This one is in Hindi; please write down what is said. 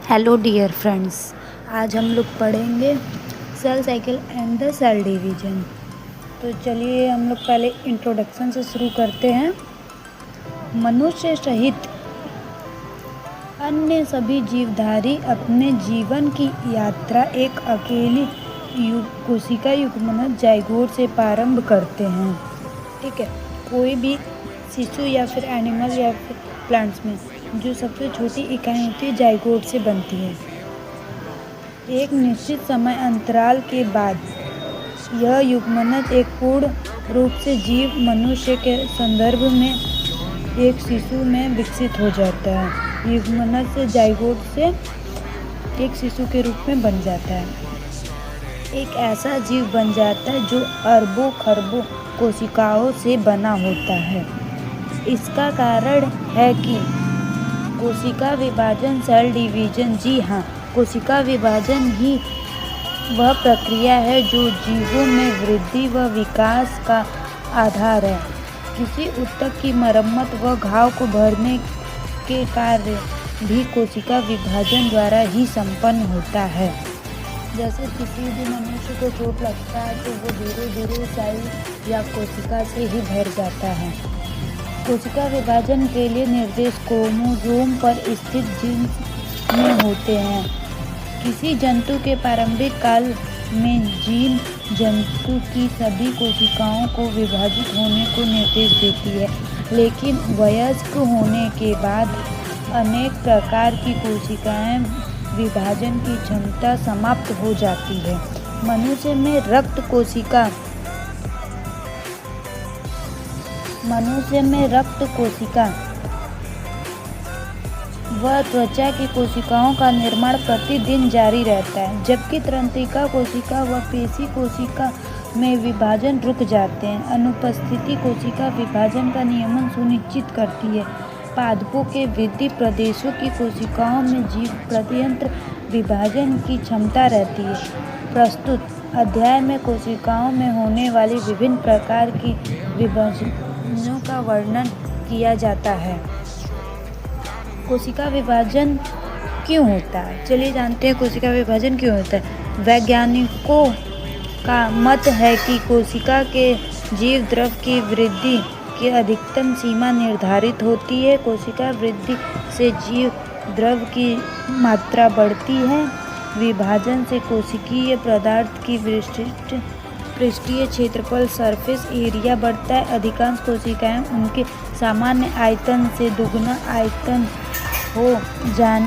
हेलो डियर फ्रेंड्स, आज हम लोग पढ़ेंगे cell cycle and the cell division. तो चलिए हम लोग पहले इंट्रोडक्शन से शुरू करते हैं। मनुष्य सहित अन्य सभी जीवधारी अपने जीवन की यात्रा एक अकेली कोशिका युग्मनज जाइगोट से प्रारंभ करते हैं। ठीक है, कोई भी शिशु या फिर एनिमल या फिर प्लांट्स में जो सबसे छोटी इकाई होती है जाइगोट से बनती है। एक निश्चित समय अंतराल के बाद यह युग्मनज एक पूर्ण रूप से जीव मनुष्य के संदर्भ में एक शिशु में विकसित हो जाता है। युग्मनज से जाइगोट से एक शिशु के रूप में बन जाता है, एक ऐसा जीव बन जाता है जो अरबों खरबों कोशिकाओं से बना होता है। इसका कारण है कि कोशिका विभाजन, सेल डिवीजन। जी हाँ, कोशिका विभाजन ही वह प्रक्रिया है जो जीवों में वृद्धि व विकास का आधार है। किसी ऊतक की मरम्मत व घाव को भरने के कार्य भी कोशिका विभाजन द्वारा ही संपन्न होता है। जैसे किसी भी मनुष्य को चोट लगता है तो वो धीरे धीरे सेल या कोशिका से ही भर जाता है। कोशिका विभाजन के लिए निर्देश क्रोमोसोम पर स्थित जीन्स में होते हैं। किसी जंतु के प्रारंभिक काल में जीन जंतु की सभी कोशिकाओं को विभाजित होने को निर्देश देती है, लेकिन वयस्क होने के बाद अनेक प्रकार की कोशिकाएं विभाजन की क्षमता समाप्त हो जाती है। मनुष्य में रक्त कोशिका व त्वचा की कोशिकाओं का निर्माण प्रतिदिन जारी रहता है, जबकि तंत्रिका कोशिका व पेशी कोशिका में विभाजन रुक जाते हैं। अनुपस्थिति कोशिका विभाजन का नियमन सुनिश्चित करती है। पादपों के वृद्धि प्रदेशों की कोशिकाओं में जीव प्रत्यंत्र विभाजन की क्षमता रहती है। प्रस्तुत अध्याय में कोशिकाओं में होने वाली विभिन्न प्रकार की विभाजनों का वर्णन किया जाता है। कोशिका विभाजन क्यों होता है? चलिए जानते हैं कोशिका विभाजन क्यों होता है। वैज्ञानिकों का मत है कि कोशिका के जीव द्रव की वृद्धि की अधिकतम सीमा निर्धारित होती है। कोशिका वृद्धि से जीव द्रव की मात्रा बढ़ती है। विभाजन से कोशिकीय पदार्थ की पृष्ठीय क्षेत्रफल सरफेस एरिया बढ़ता है। अधिकांश कोशिकाएं उनके सामान्य आयतन से दोगुना आयतन हो जाने